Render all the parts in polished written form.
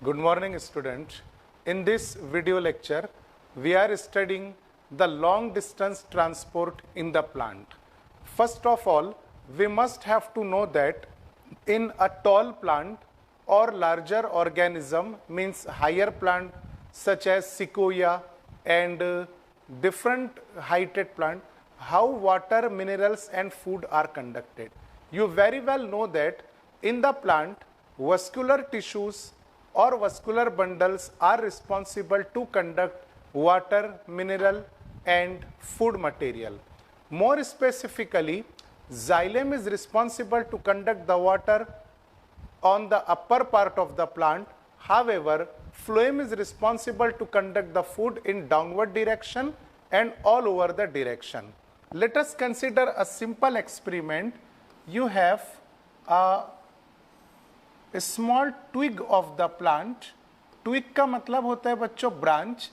Good morning, student. In this video lecture, we are studying the long distance transport in the plant. First of all, we must have to know that in a tall plant or larger organism, means higher plant such as sequoia and different heighted plant, how water, minerals and food are conducted. You very well know that in the plant, vascular tissues or vascular bundles are responsible to conduct water, mineral and food material. More specifically, xylem is responsible to conduct the water on the upper part of the plant. However, phloem is responsible to conduct the food in downward direction and all over the direction. Let us consider a simple experiment. You have a small twig of the plant. Twig का मतलब होता है बच्चों branch,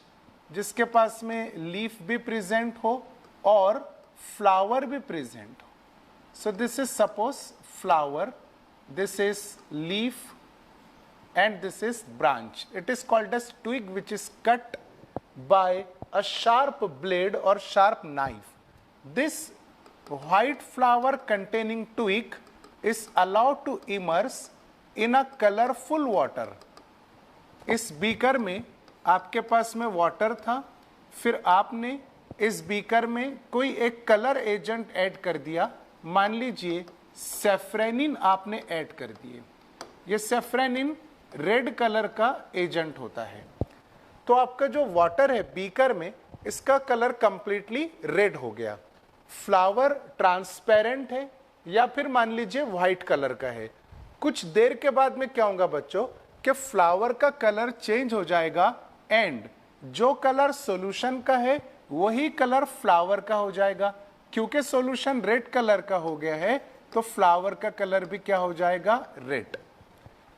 जिसके पास में leaf भी present हो और फ्लावर भी प्रेजेंट हो. So this is suppose flower, this is leaf and this is branch. It is called as twig which is cut by a sharp blade और sharp knife. This white flower containing twig is allowed to immerse in a colorful water. इस beaker में आपके पास में water था, फिर आपने इस बीकर में कोई एक कलर एजेंट ऐड कर दिया. मान लीजिए सेफ्रेनिन आपने ऐड कर दिए. ये सेफ्रेनिन रेड कलर का एजेंट होता है. तो आपका जो वाटर है बीकर में, इसका कलर कंप्लीटली रेड हो गया. फ्लावर ट्रांसपेरेंट है या फिर मान लीजिए व्हाइट कलर का है. कुछ देर के बाद में क्या होगा बच्चों कि फ्लावर का कलर चेंज हो जाएगा एंड जो कलर सॉल्यूशन का है वही कलर फ्लावर का हो जाएगा. क्योंकि सॉल्यूशन रेड कलर का हो गया है तो फ्लावर का कलर भी क्या हो जाएगा, रेड.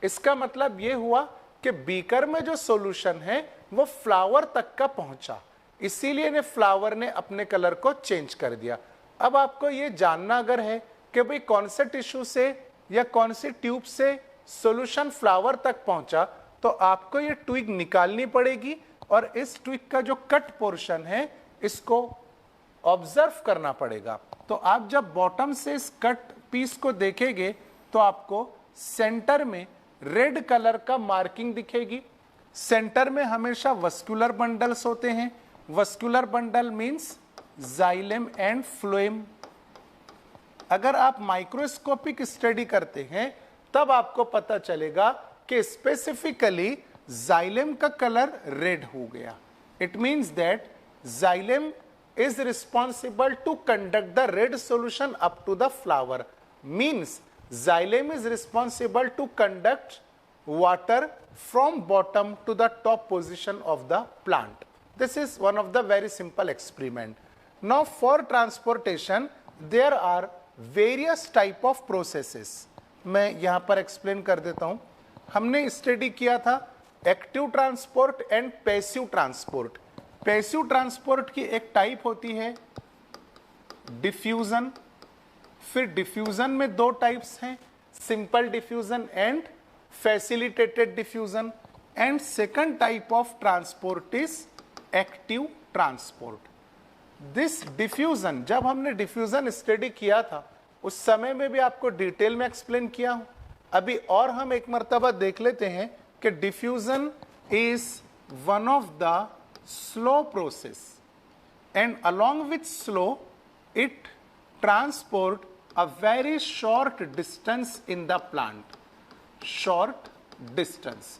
इसका मतलब ये हुआ कि बीकर में जो सॉल्यूशन है वो फ्लावर तक का पहुंचा, इसीलिए ने फ्लावर ने अपने कलर को चेंज कर दिया. अब आपको ये जानना अगर है कि भाई कौन से टिश्यू से या कौन सी ट्यूब से सॉल्यूशन फ्लावर तक पहुंचा, तो आपको ये ट्विग निकालनी पड़ेगी और इस ट्विग का जो कट पोर्शन है इसको ऑब्जर्व करना पड़ेगा. तो आप जब बॉटम से इस कट पीस को देखेंगे तो आपको सेंटर में रेड कलर का मार्किंग दिखेगी. सेंटर में हमेशा वस्कुलर बंडल्स होते हैं. Vascular bundle means xylem and phloem. अगर आप माइक्रोस्कोपिक स्टडी करते हैं तब आपको पता चलेगा कि स्पेसिफिकली जाइलम का कलर रेड हो गया. It means that xylem is responsible to conduct the red solution up to the flower. Means xylem is responsible to conduct water from bottom to the top position of the plant. This is one of the very simple experiment. Now for transportation there are various type of processes. मैं यहाँ पर explain कर देता हूँ. हमने study किया था active transport and passive transport. Passive transport की एक टाइप होती है डिफ्यूजन. फिर डिफ्यूजन में दो टाइप्स हैं, simple diffusion and facilitated diffusion. And second type of transport is active transport. This diffusion, जब हमने डिफ्यूजन स्टडी किया था उस समय में भी आपको डिटेल में एक्सप्लेन किया हूं. अभी और हम एक मर्तबा देख लेते हैं कि diffusion is one of the slow process and along with slow it transport a very short distance in the plant. Short distance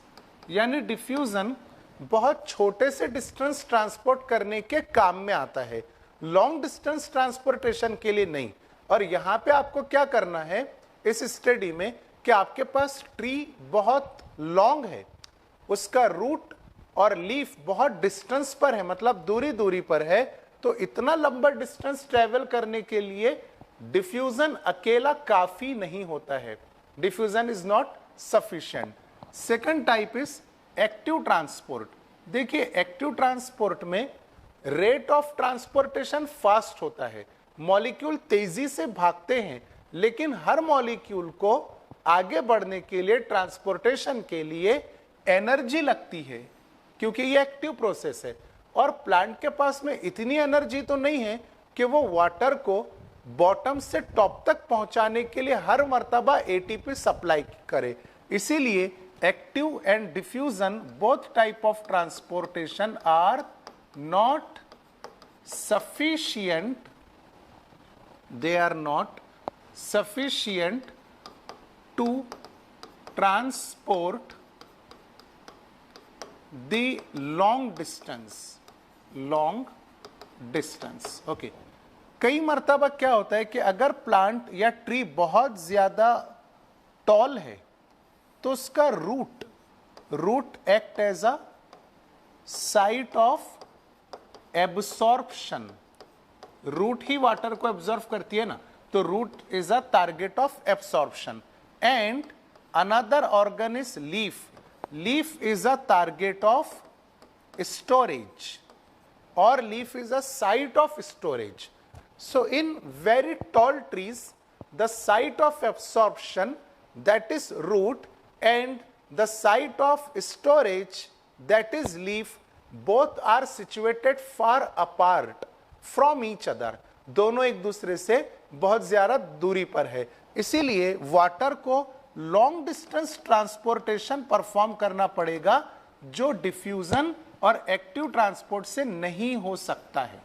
यानी डिफ्यूजन बहुत छोटे से डिस्टेंस ट्रांसपोर्ट करने के काम में आता है, लॉन्ग डिस्टेंस ट्रांसपोर्टेशन के लिए नहीं. और यहाँ पे आपको क्या करना है इस स्टडी में कि आपके पास ट्री बहुत लॉन्ग है, उसका रूट और लीफ बहुत डिस्टेंस पर है, मतलब दूरी दूरी पर है. तो इतना लंबा डिस्टेंस ट्रेवल करने के लिए डिफ्यूजन अकेला काफी नहीं होता है. Diffusion is not sufficient. Second type is active transport. देखिए एक्टिव ट्रांसपोर्ट में रेट ऑफ ट्रांसपोर्टेशन फास्ट होता है, मॉलिक्यूल तेजी से भागते हैं, लेकिन हर मॉलिक्यूल को आगे बढ़ने के लिए, ट्रांसपोर्टेशन के लिए एनर्जी लगती है क्योंकि ये एक्टिव प्रोसेस है, और प्लांट के पास में इतनी एनर्जी तो नहीं है कि वो वाटर को बॉटम से टॉप तक पहुंचाने के लिए हर मर्तबा एटीपी सप्लाई करे। इसीलिए active and diffusion both type of transportation are not sufficient, they are not sufficient to transport the long distance. Okay, कई मर्तबा क्या होता है कि अगर प्लांट या ट्री बहुत ज्यादा टॉल है तो उसका root act as a site of absorption. Root ही वाटर को एब्जॉर्ब करती है ना, तो root is a target of absorption. And another organ is leaf is a target of storage, और leaf is a site of storage. So in very tall trees the site of absorption that is root and the site of storage that is leaf both are situated far apart from each other. दोनों एक दूसरे से बहुत ज्यादा दूरी पर है, इसीलिए वाटर को लॉन्ग डिस्टेंस ट्रांसपोर्टेशन परफॉर्म करना पड़ेगा जो डिफ्यूजन और एक्टिव ट्रांसपोर्ट से नहीं हो सकता है।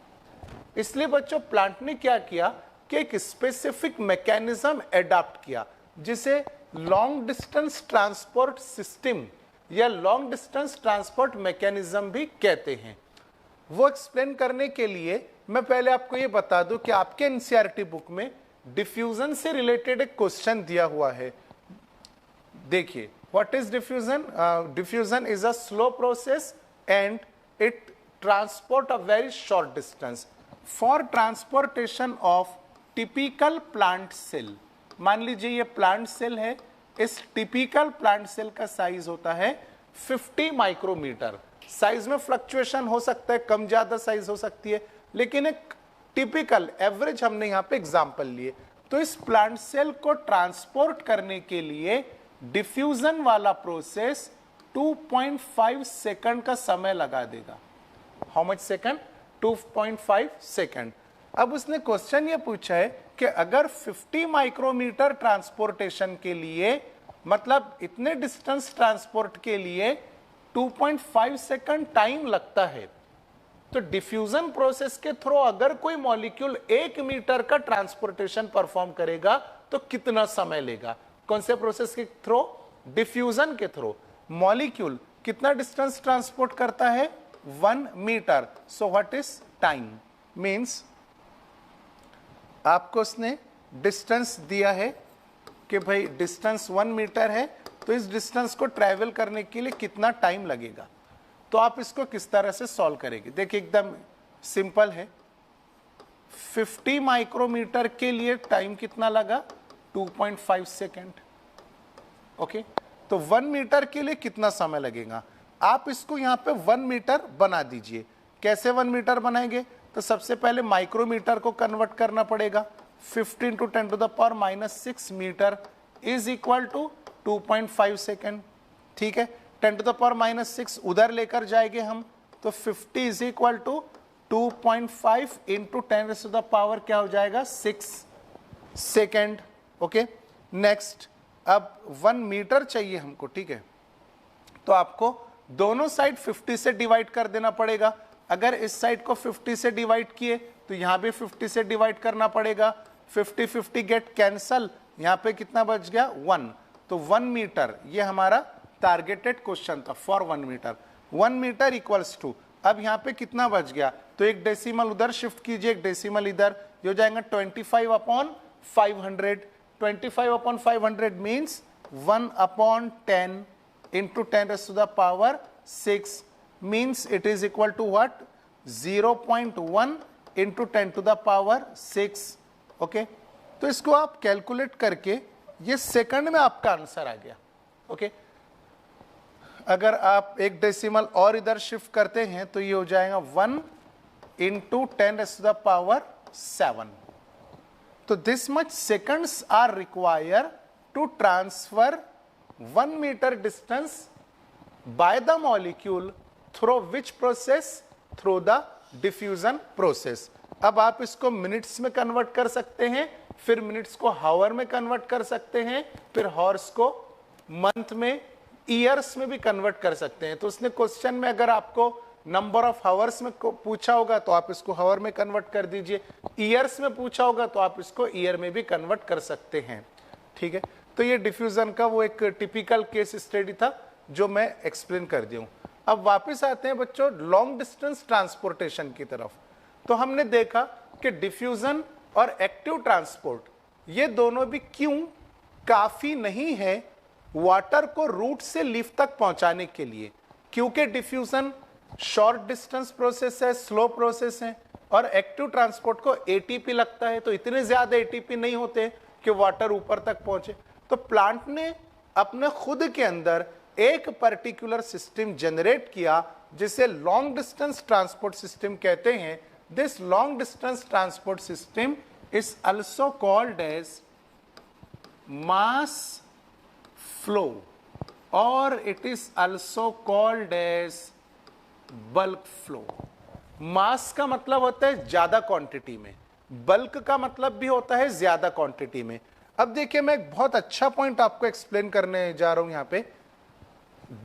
इसलिए बच्चों प्लांट ने क्या किया कि एक स्पेसिफिक मैकेनिज्म एडॉप्ट किया जिसे लॉन्ग डिस्टेंस ट्रांसपोर्ट सिस्टम या लॉन्ग डिस्टेंस ट्रांसपोर्ट मैकेनिज्म भी कहते हैं। वो एक्सप्लेन करने के लिए मैं पहले आपको ये बता दूं कि आपके एनसीईआरटी बुक में डिफ्यूजन से रिलेटेड एक क्वेश्चन दिया हुआ है। देखिए, what is diffusion? Diffusion is a slow process and it transport a very short distance for transportation of typical plant cell. मान लीजिए ये प्लांट सेल है, इस टिपिकल प्लांट सेल का साइज होता है 50 माइक्रोमीटर। साइज में फ्लक्चुएशन हो सकता है, कम ज्यादा साइज हो सकती है, लेकिन एक टिपिकल एवरेज हमने यहां पे एग्जांपल लिए। तो इस प्लांट सेल को ट्रांसपोर्ट करने के लिए डिफ्यूजन वाला प्रोसेस 2.5 सेकंड का समय लगा देगा। How much second? 2.5 सेकंड। अब उसने क्वेश्चन ये पूछा है कि अगर 50 माइक्रोमीटर ट्रांसपोर्टेशन के लिए, मतलब इतने डिस्टेंस ट्रांसपोर्ट के लिए 2.5 सेकंड टाइम लगता है, तो डिफ्यूजन प्रोसेस के थ्रू अगर कोई मॉलिक्यूल 1 मीटर का ट्रांसपोर्टेशन परफॉर्म करेगा तो कितना समय लेगा? कौन से प्रोसेस के थ्रू? डिफ्यूजन के थ्रू। मॉलिक्यूल कितना डिस्टेंस ट्रांसपोर्ट करता है? 1 metre. So what is time? Means आपको उसने डिस्टेंस दिया है कि भाई डिस्टेंस 1 मीटर है, तो इस डिस्टेंस को ट्रैवल करने के लिए कितना टाइम लगेगा। तो आप इसको किस तरह से सॉल्व करेंगे? देखिए एकदम सिंपल है। 50 माइक्रोमीटर के लिए टाइम कितना लगा? 2.5 सेकेंड। ओके, तो 1 मीटर के लिए कितना समय लगेगा? आप इसको यहां पे 1 मीटर बना दीजिए। कैसे 1 मीटर बनाएंगे? तो सबसे पहले माइक्रोमीटर को कन्वर्ट करना पड़ेगा। 15 × 10⁻⁻6 metre is equal to 2.5 second. ठीक है, 10⁻⁻6 उधर लेकर जाएंगे हम, तो 50 इज इक्वल टू 2.5 × 10⁻⁻, क्या हो जाएगा? 6 सेकेंड। ओके, नेक्स्ट, अब 1 मीटर चाहिए हमको। ठीक है, तो आपको दोनों साइड 50 से डिवाइड कर देना पड़ेगा। अगर इस साइड को 50 से डिवाइड किए तो यहां भी 50 से डिवाइड करना पड़ेगा। 50-50 गेट कैंसल, यहां पे कितना बच गया? 1। तो 1 मीटर ये हमारा टारगेटेड क्वेश्चन था for 1 metre. 1 metre equals to, अब यहां पे कितना बच गया? तो एक डेसिमल उधर शिफ्ट कीजिए, एक डेसिमल इधर, ये हो जाएगा 25/500। 25/500 means 1/10 into 10⁻⁶ means it is equal to what? 0.1 into 10⁻⁶। Okay, तो इसको आप कैलकुलेट करके ये सेकंड में आपका आंसर आ गया। ओके, अगर आप एक डेसिमल और इधर शिफ्ट करते हैं तो ये हो जाएगा 1 into 10⁻⁷। तो this much seconds are require to transfer 1 metre distance by the molecule through which process, through the diffusion process. अब आप इसको मिनट्स में कन्वर्ट कर सकते हैं, फिर मिनट्स को हावर में कन्वर्ट कर सकते हैं, फिर हॉर्स को मंथ में, ईयर्स में भी कन्वर्ट कर सकते हैं। तो उसने क्वेश्चन में अगर आपको नंबर ऑफ हावर्स में पूछा होगा तो आप इसको हावर में कन्वर्ट कर दीजिए, ईयर्स में पूछा होगा तो आप इसको ईयर में भी कन्वर्ट कर सकते हैं। ठीक है, तो ये डिफ्यूजन का वो एक टिपिकल केस स्टडी था जो मैं एक्सप्लेन कर दिया हूं। अब वापस आते हैं बच्चों लॉन्ग डिस्टेंस ट्रांसपोर्टेशन की तरफ। तो हमने देखा कि डिफ्यूजन और एक्टिव ट्रांसपोर्ट ये दोनों भी क्यों काफी नहीं है वाटर को रूट से लीफ तक पहुंचाने के लिए, क्योंकि डिफ्यूजन शॉर्ट डिस्टेंस प्रोसेस है, स्लो प्रोसेस है, और एक्टिव ट्रांसपोर्ट को एटीपी लगता है, तो इतने ज्यादा एटीपी नहीं होते कि वाटर ऊपर तक पहुंचे। तो प्लांट ने अपने खुद के अंदर एक पर्टिकुलर सिस्टम जनरेट किया जिसे लॉन्ग डिस्टेंस ट्रांसपोर्ट सिस्टम कहते हैं। This long distance transport system is also called as mass flow, और it is also called as bulk flow. Mass का मतलब होता है ज्यादा क्वांटिटी में, बल्क का मतलब भी होता है ज्यादा क्वांटिटी में। अब देखिए मैं एक बहुत अच्छा पॉइंट आपको एक्सप्लेन करने जा रहा हूं यहां पे,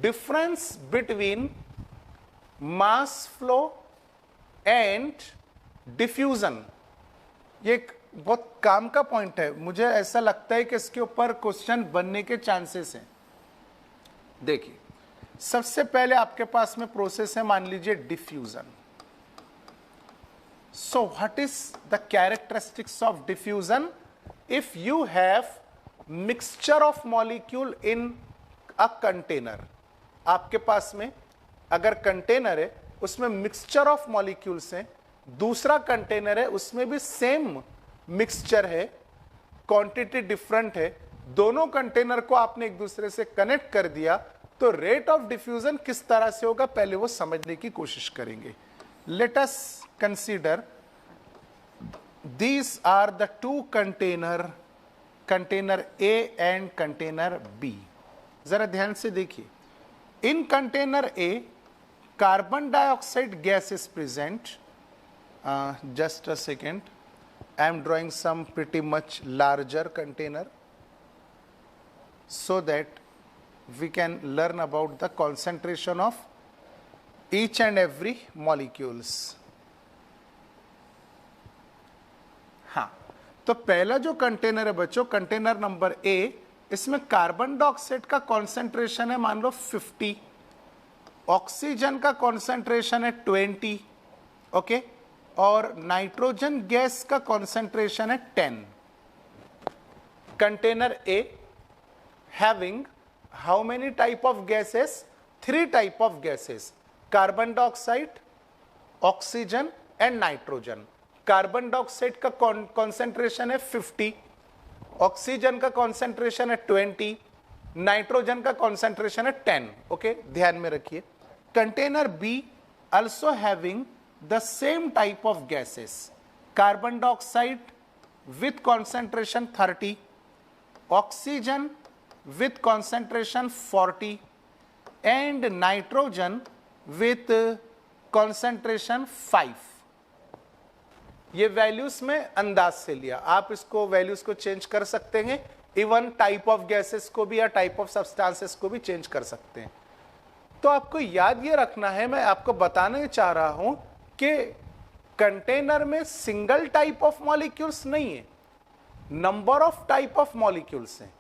difference between mass flow and diffusion. ये एक बहुत काम का पॉइंट है, मुझे ऐसा लगता है कि इसके ऊपर क्वेश्चन बनने के चांसेस हैं। देखिए सबसे पहले आपके पास में प्रोसेस है, मान लीजिए diffusion. So what is the characteristics of diffusion? If you have mixture of molecule in a container, आपके पास में अगर कंटेनर है उसमें मिक्सचर ऑफ मॉलिक्यूल्स हैं, दूसरा कंटेनर है उसमें भी सेम मिक्सचर है, क्वांटिटी डिफरेंट है, दोनों कंटेनर को आपने एक दूसरे से कनेक्ट कर दिया, तो रेट ऑफ डिफ्यूजन किस तरह से होगा पहले वो समझने की कोशिश करेंगे। Let us consider these are the two container A and container B। जरा ध्यान से देखिए, in container A carbon dioxide gas is present. Just a second, I am drawing some pretty much larger container so that we can learn about the concentration of each and every molecules। हाँ, तो पहला जो container है बच्चों, container number A, इसमें carbon dioxide का concentration है मान लो 50, ऑक्सीजन का कॉन्सेंट्रेशन है 20, ओके, और नाइट्रोजन गैस का कॉन्सेंट्रेशन है 10। Container A having how many type of gases? 3 type of gases, carbon dioxide, oxygen and nitrogen। Carbon dioxide का कॉन्सेंट्रेशन है 50, ऑक्सीजन का कॉन्सेंट्रेशन है 20, नाइट्रोजन का कॉन्सेंट्रेशन है 10। ओके, ध्यान में रखिए। Container B also having the same type of gases, carbon dioxide with concentration 30, oxygen with concentration 40 and nitrogen with concentration 5। ये वैल्यूज में अंदाज से लिया, आप इसको वैल्यूज को चेंज कर सकते हैं, इवन टाइप ऑफ गैसेस को भी या टाइप ऑफ सब्सटेंसेस को भी चेंज कर सकते हैं। तो आपको याद ये रखना है, मैं आपको बताने चाह रहा हूं कि कंटेनर में सिंगल टाइप ऑफ मॉलिक्यूल्स नहीं है, number of type of molecules हैं।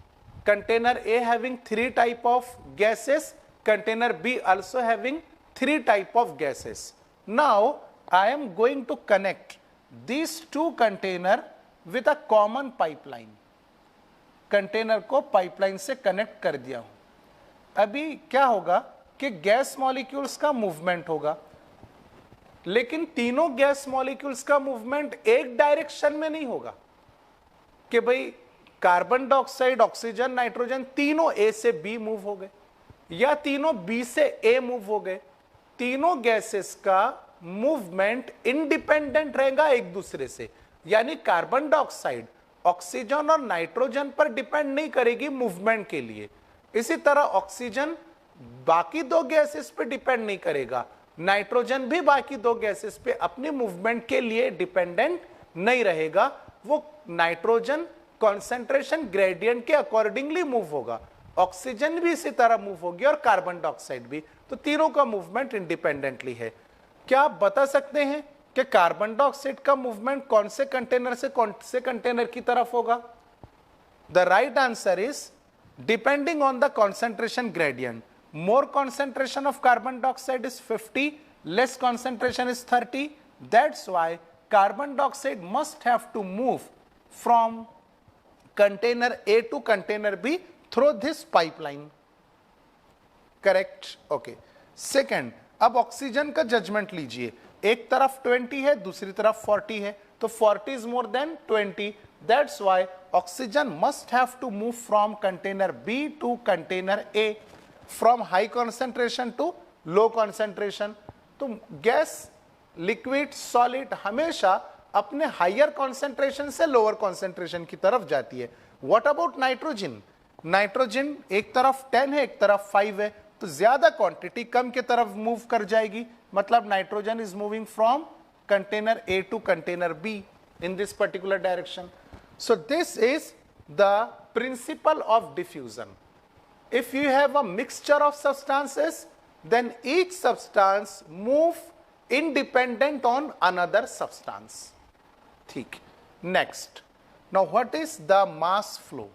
Container A having 3 type of gases, container B also having 3 type of gases। Now I am going to connect these two container with a common pipeline। Container को pipeline से connect कर दिया हूं। अभी क्या होगा कि गैस मॉलिक्यूल्स का मूवमेंट होगा, लेकिन तीनों गैस मॉलिक्यूल्स का मूवमेंट एक डायरेक्शन में नहीं होगा कि भाई कार्बन डाइऑक्साइड, ऑक्सीजन, नाइट्रोजन तीनों ए से बी मूव हो गए या तीनों बी से ए मूव हो गए। तीनों गैसेस का मूवमेंट इंडिपेंडेंट रहेगा एक दूसरे से, यानी कार्बन डाइऑक्साइड ऑक्सीजन और नाइट्रोजन पर डिपेंड नहीं करेगी मूवमेंट के लिए। इसी तरह ऑक्सीजन बाकी दो गैसेस पे डिपेंड नहीं करेगा, नाइट्रोजन भी बाकी दो गैसेस पे अपनी मूवमेंट के लिए डिपेंडेंट नहीं रहेगा, वो नाइट्रोजन कॉन्सेंट्रेशन ग्रेडियंट के अकॉर्डिंगली मूव होगा, ऑक्सीजन भी इसी तरह मूव होगी और कार्बन डाइऑक्साइड भी, तो तीनों का मूवमेंट इंडिपेंडेंटली है। क्या आप बता सकते हैं कि कार्बन डाइऑक्साइड का मूवमेंट कौन से कंटेनर से कौन से कंटेनर की तरफ होगा? The right answer is depending on the concentration gradient, more concentration of carbon dioxide is 50, less concentration is 30. That's why carbon dioxide must have to move from container A to container B through this pipeline. Correct? Okay. Second, अब oxygen का judgement लीजिए, एक तरफ 20 है, दूसरी तरफ 40 है, तो 40 is more than 20. That's why oxygen must have to move from container B to container A. From high concentration to low concentration. तो गैस, लिक्विड, सॉलिड हमेशा अपने हायर कॉन्सेंट्रेशन से लोअर कॉन्सेंट्रेशन की तरफ जाती है। What about nitrogen? नाइट्रोजन एक तरफ 10 है, एक तरफ 5 है, तो ज्यादा क्वांटिटी कम की तरफ मूव कर जाएगी, मतलब nitrogen is moving from container A to container B in this particular direction. So this is the principle of diffusion. If you have a mixture of substances, then each substance move independent on another substance. ठीक, next. Now what is the mass flow?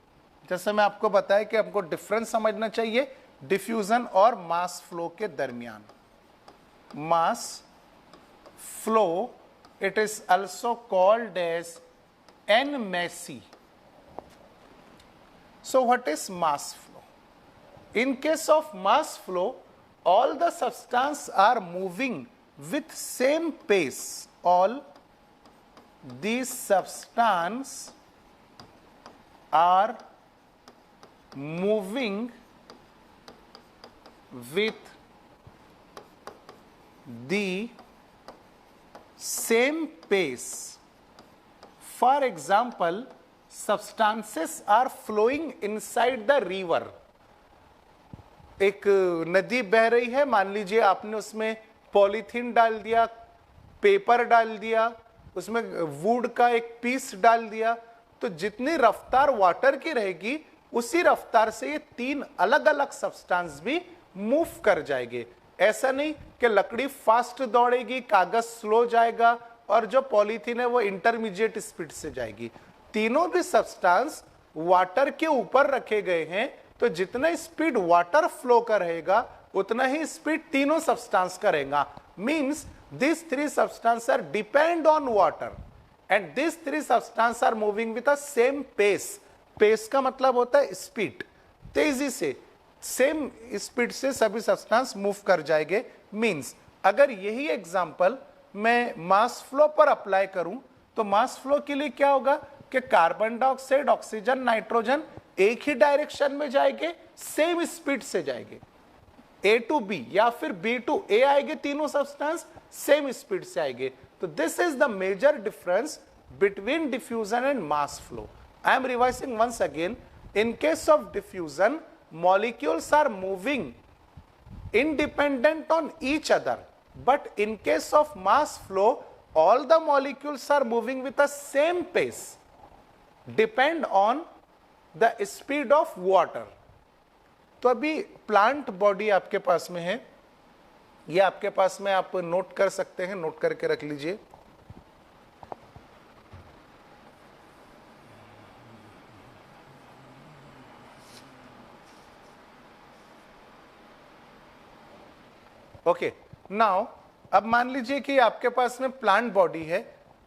जैसे मैं आपको बताया कि हमको difference समझना चाहिए diffusion और मास फ्लो के दरमियान। Mass flow, it is also called as NMAC. So what is mass flow? In case of mass flow, all the substances are moving with same pace. All these substances are moving with the same pace. For example, substances are flowing inside the river. एक नदी बह रही है, मान लीजिए आपने उसमें polythene डाल दिया, पेपर डाल दिया, उसमें वुड का एक पीस डाल दिया, तो जितनी रफ्तार वाटर की रहेगी उसी रफ्तार से ये तीन अलग अलग सब्सटेंस भी मूव कर जाएंगे। ऐसा नहीं कि लकड़ी फास्ट दौड़ेगी, कागज स्लो जाएगा और जो पॉलीथीन है वो इंटरमीडिएट स्पीड से जाएगी। तीनों भी सब्सटेंस वाटर के ऊपर रखे गए हैं, तो जितना स्पीड वाटर फ्लो का रहेगा उतना ही स्पीड तीनों सब्सटेंस का रहेगा। Means this three substance are depend on water and this three substance are moving with the same pace. Pace का मतलब होता है स्पीड, तेजी से, सेम स्पीड से सभी सब्सटेंस मूव कर जाएंगे। मींस अगर यही एग्जांपल मैं मास फ्लो पर अप्लाई करूं तो मास फ्लो के लिए क्या होगा कि कार्बन डाइऑक्साइड, ऑक्सीजन, नाइट्रोजन एक ही डायरेक्शन में जाएंगे, सेम स्पीड से जाएंगे, ए टू बी या फिर बी टू ए आएंगे, तीनों सब्सटेंस सेम स्पीड से आएंगे। तो this is the major difference between diffusion and mass flow. I am revising once again. In case of diffusion, molecules are moving independent on each other, but in case of mass flow, all the molecules are moving with the same pace, depend on the speed of water. तो अभी plant body आपके पास में है, ये आपके पास में आप नोट कर सकते हैं, नोट करके रख लीजिए। ओके, नाउ अब मान लीजिए कि आपके पास में प्लांट बॉडी है।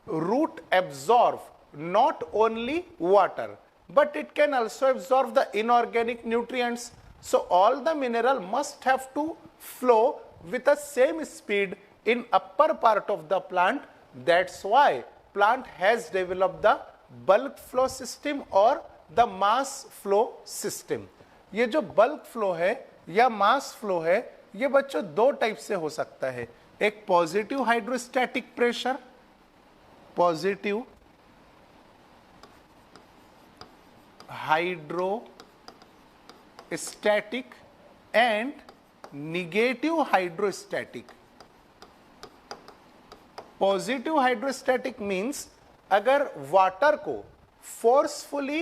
Root absorb not only water but it can also absorb the inorganic nutrients. So all the mineral must have to flow with the same speed in upper part of the plant. That's why plant has developed the bulk flow system or the mass flow system. ये जो bulk flow है या mass flow है, ये बच्चों दो type से हो सकता है। एक positive hydrostatic pressure, positive hydrostatic and negative hydrostatic. Positive hydrostatic means अगर वाटर को फोर्सफुली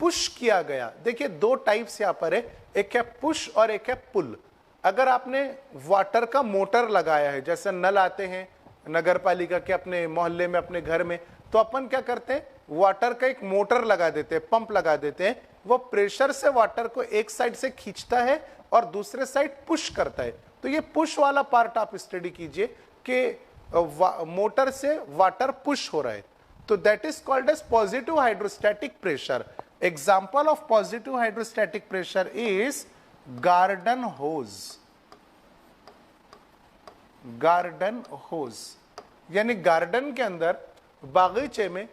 पुश किया गया, देखिए दो टाइप्स यहां पर है, एक है पुश और एक है पुल। अगर आपने वाटर का मोटर लगाया है, जैसे नल आते हैं नगर पालिका के अपने मोहल्ले में, अपने घर में, तो अपन क्या करते हैं, वाटर का एक मोटर लगा देते हैं, पंप लगा देते हैं, वो प्रेशर से वाटर को एक साइड से खींचता है और दूसरे साइड पुश करता है। तो ये पुश वाला पार्ट आप स्टडी कीजिए कि मोटर से वाटर पुश हो रहा है, तो that is called as positive hydrostatic pressure. Example of positive hydrostatic pressure is garden hose. Garden hose यानी गार्डन के अंदर, बागीचे में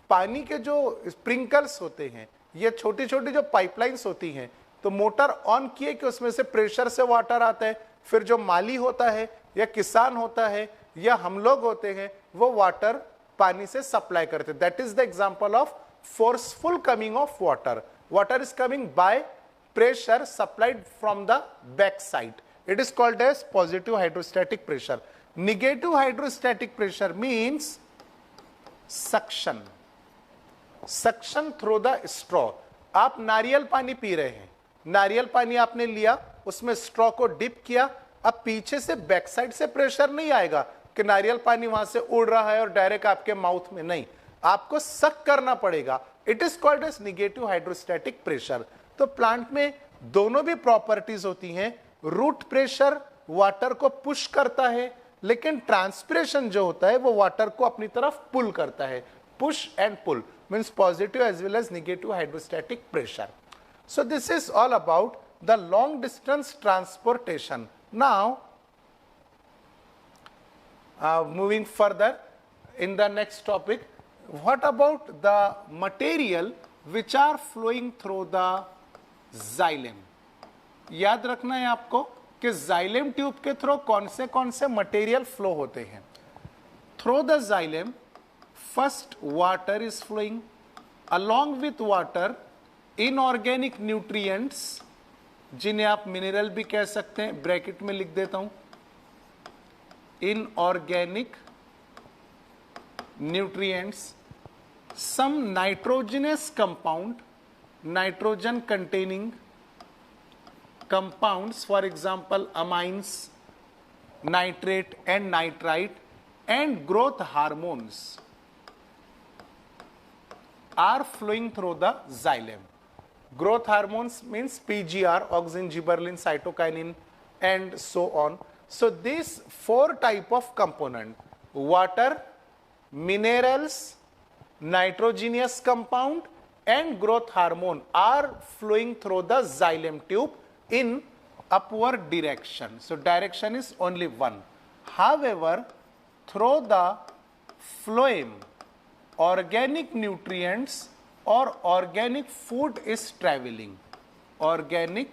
पानी के जो स्प्रिंकल्स होते हैं, ये छोटी छोटी जो पाइपलाइंस होती हैं, तो मोटर ऑन किए कि उसमें से प्रेशर से वाटर आता है, फिर जो माली होता है या किसान होता है या हम लोग होते हैं, वो वाटर पानी से सप्लाई करते हैं। That is the example of forceful coming of water. Water is coming by pressure supplied from the back side. It is called as positive hydrostatic pressure. Negative hydrostatic pressure means suction. Suction through the straw. आप नारियल पानी P रहे हैं, नारियल पानी आपने लिया, उसमें स्ट्रॉ को डिप किया, अब पीछे से बैक साइड से प्रेशर नहीं आएगा कि नारियल पानी वहां से उड़ रहा है और डायरेक्ट आपके माउथ में, नहीं, आपको सक करना पड़ेगा। It is called as negative hydrostatic pressure. तो प्लांट में दोनों भी प्रॉपर्टीज होती हैं। रूट प्रेशर वाटर को पुश करता है, लेकिन ट्रांसपिरेशन जो होता है वो वाटर को अपनी तरफ पुल करता है। Push and pull means positive as well as negative hydrostatic pressure. So this is all about the long distance transportation. Now moving further in the next topic, what about the material which are flowing through the xylem? याद रखना है आपको कि xylem tube के through कौन से material flow होते हैं। Through the xylem first water is flowing, along with water inorganic nutrients, जिन्हें आप मिनरल भी कह सकते हैं, ब्रैकेट में लिख देता हूं, inorganic nutrients, some nitrogenous compound, nitrogen containing compounds, for example amines, nitrate and nitrite, and growth hormones are flowing through the xylem. Growth hormones means PGR, auxin, gibberellin, cytokinin, and so on. So these four type of component, water, minerals, nitrogenous compound and growth hormone are flowing through the xylem tube in upward direction. So direction is only one. However, through the phloem, organic nutrients or organic food is traveling. Organic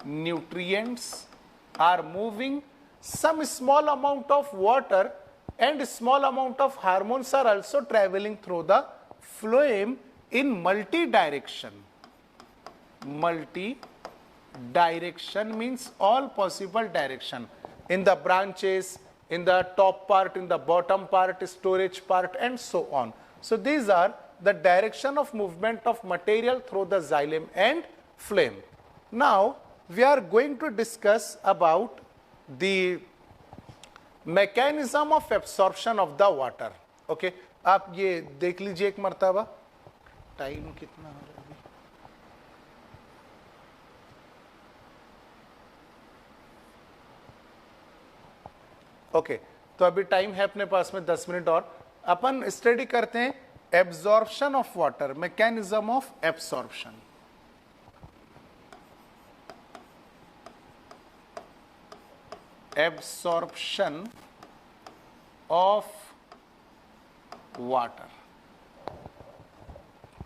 nutrients are moving. Some small amount of water and small amount of hormones are also traveling through the phloem in multi-direction. Multi-direction means all possible direction. In the branches, in the top part, in the bottom part, storage part, and so on. So these are the direction of movement of material through the xylem and phloem. Now we are going to discuss about the mechanism of absorption of the water. Okay, आप ये देख लीजिए एक मर्तबा, time कितना हो रहा है अभी? ओके, तो अभी टाइम है अपने पास में 10 मिनट और। अपन स्टडी करते हैं absorption of water, mechanism of absorption. Absorption of water.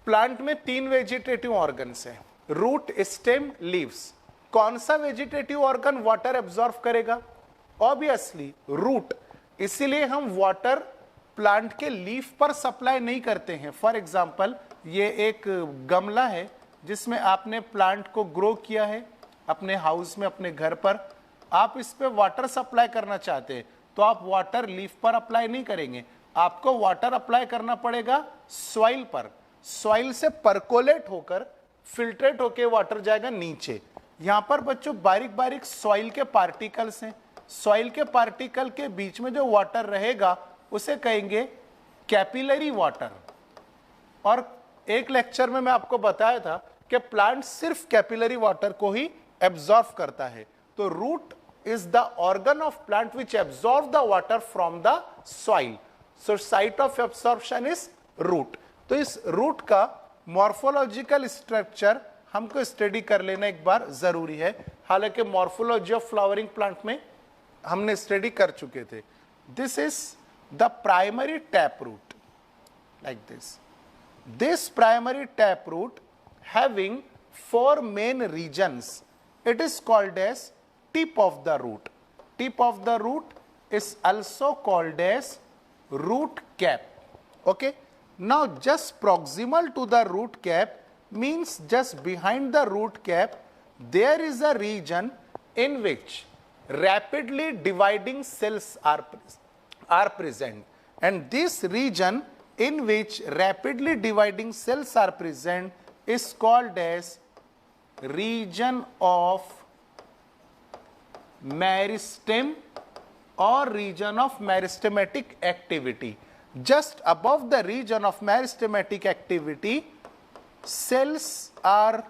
Plant में 3 वेजिटेटिव ऑर्गन्स हैं, रूट, स्टेम, लीव्स। कौन सा वेजिटेटिव ऑर्गन वाटर एब्जॉर्ब करेगा? Obviously root. इसीलिए हम वाटर प्लांट के लीफ पर सप्लाई नहीं करते हैं। फॉर एग्जाम्पल, ये एक गमला है जिसमें आपने प्लांट को ग्रो किया है अपने हाउस में, अपने घर पर, आप इस पे वाटर सप्लाई करना चाहते हैं तो आप वाटर लीफ पर अप्लाई नहीं करेंगे, आपको वाटर अप्लाई करना पड़ेगा सॉइल पर। सॉइल से परकोलेट होकर फिल्ट्रेट होकर वाटर जाएगा नीचे। यहां पर बच्चों बारीक बारीक सॉइल के पार्टिकल्स हैं, सॉइल के पार्टिकल के बीच में जो वाटर रहेगा उसे कहेंगे कैपिलरी वाटर। और एक लेक्चर में मैं आपको बताया था कि प्लांट सिर्फ कैपिलरी वाटर को ही एब्जॉर्ब करता है। तो root is the organ of plant which absorb the water from the soil. So site of absorption is root. तो इस रूट का मॉर्फोलॉजिकल स्ट्रक्चर हमको स्टडी कर लेना एक बार जरूरी है। हालांकि मॉर्फोलॉजी ऑफ फ्लावरिंग प्लांट में हमने स्टडी कर चुके थे। This is the primary tap root like this. This primary tap root having 4 main regions, it is called as tip of the root. Tip of the root is also called as root cap. Okay. Now just proximal to the root cap means just behind the root cap there is a region in which rapidly dividing cells are present, and this region in which rapidly dividing cells are present is called as region of meristem or region of meristematic activity. Just above the region of meristematic activity, cells are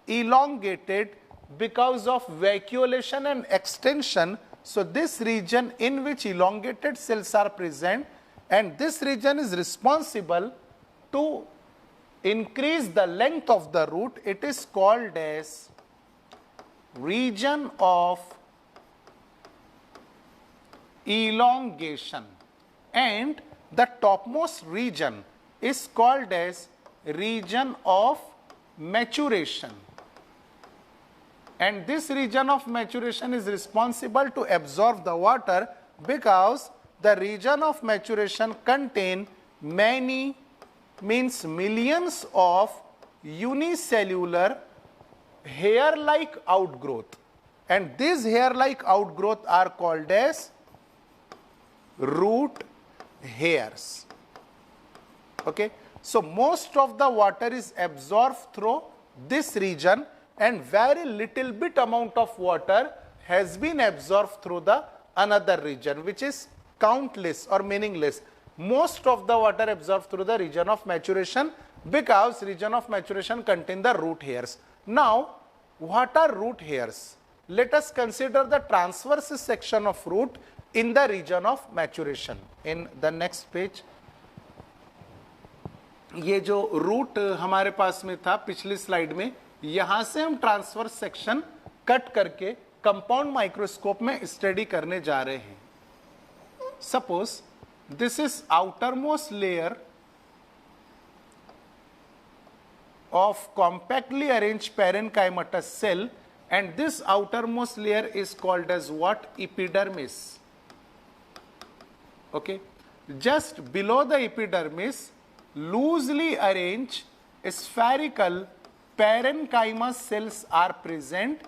elongated because of vacuolation and extension. So this region in which elongated cells are present, and this region is responsible to increase the length of the root, it is called as region of elongation, and the topmost region is called as region of maturation, and this region of maturation is responsible to absorb the water because the region of maturation contain many, means millions of unicellular hair-like outgrowth, and these hair-like outgrowth are called as root hairs. Okay, so most of the water is absorbed through this region, and very little bit amount of water has been absorbed through the another region, which is countless or meaningless. Most of the water absorbed through the region of maturation because region of maturation contain the root hairs. Now, what are root hairs? Let us consider the transverse section of root in the region of maturation. In the next page, ये जो root हमारे पास में था पिछली slide में, यहां से हम ट्रांसवर्स सेक्शन कट करके कंपाउंड माइक्रोस्कोप में स्टडी करने जा रहे हैं. Suppose this is outermost layer of compactly arranged parenchymatous cell, and this outermost layer is called as what? Epidermis. Okay, just below the epidermis, loosely arranged spherical parenchymous cells are present,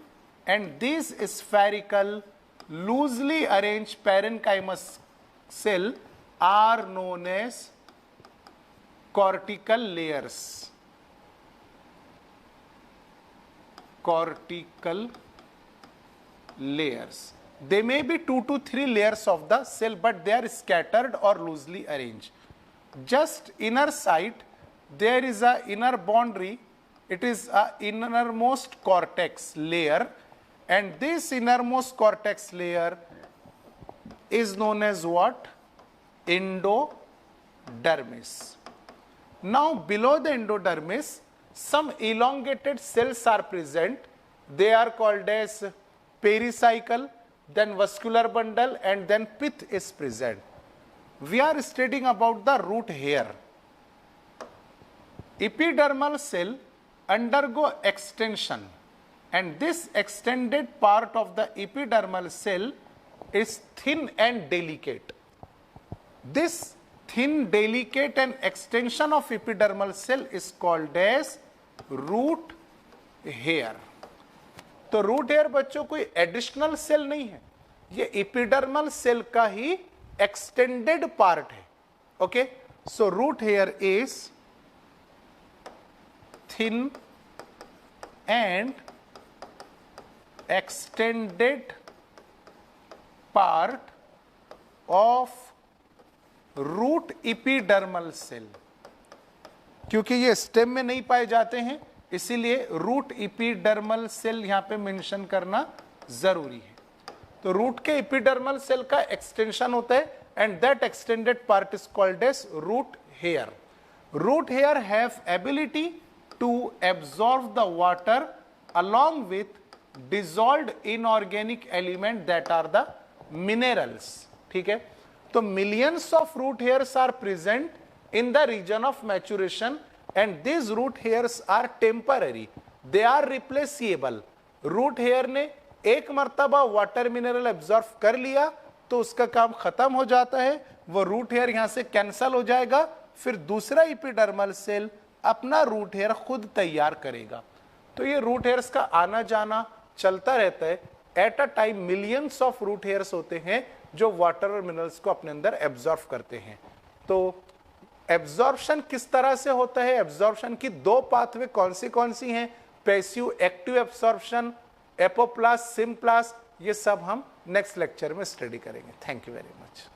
and these spherical loosely arranged parenchymous cell are known as cortical layers. Cortical layers. They may be 2 to 3 layers of the cell, but they are scattered or loosely arranged. Just inner side, there is a inner boundary. It is a innermost cortex layer, and this innermost cortex layer is known as what? Endodermis. Now, below the endodermis, some elongated cells are present. They are called as pericycle, then vascular bundle, and then pith is present. We are studying about the root hair. Epidermal cell undergo extension, and this extended part of the epidermal cell is thin and delicate. This thin, delicate and extension of epidermal cell is called as root hair. तो root hair बच्चों कोई additional cell नहीं है, ये epidermal cell का ही extended part है। Okay, so root hair is thin and extended part of root epidermal cell. क्योंकि ये स्टेम में नहीं पाए जाते हैं, इसीलिए रूट एपिडर्मल सेल यहां पे मेंशन करना जरूरी है। तो रूट के एपिडर्मल सेल का एक्सटेंशन होता है and that extended part is called as root hair. Root hair have ability to absorb the water along with dissolved inorganic element that are the minerals। ठीक है, तो millions of root hairs are present in the region of maturation and these root hairs are temporary, they are replaceable। root hair ने एक मर्तबा water mineral absorb कर लिया तो उसका काम खत्म हो जाता है, वो रूट हेयर यहां से कैंसल हो जाएगा, फिर दूसरा एपिडर्मल सेल अपना रूट हेयर खुद तैयार करेगा। तो ये रूट हेयर्स का आना जाना चलता रहता है। At a time millions of root hairs होते हैं जो वाटर और मिनरल्स को अपने अंदर एब्जॉर्ब करते हैं। तो एब्जॉर्प्शन किस तरह से होता है, एब्जॉर्प्शन की दो पाथवे कौन सी हैं, passive active absorption, apoplast, symplast, ये सब हम नेक्स्ट लेक्चर में स्टडी करेंगे। Thank you very much.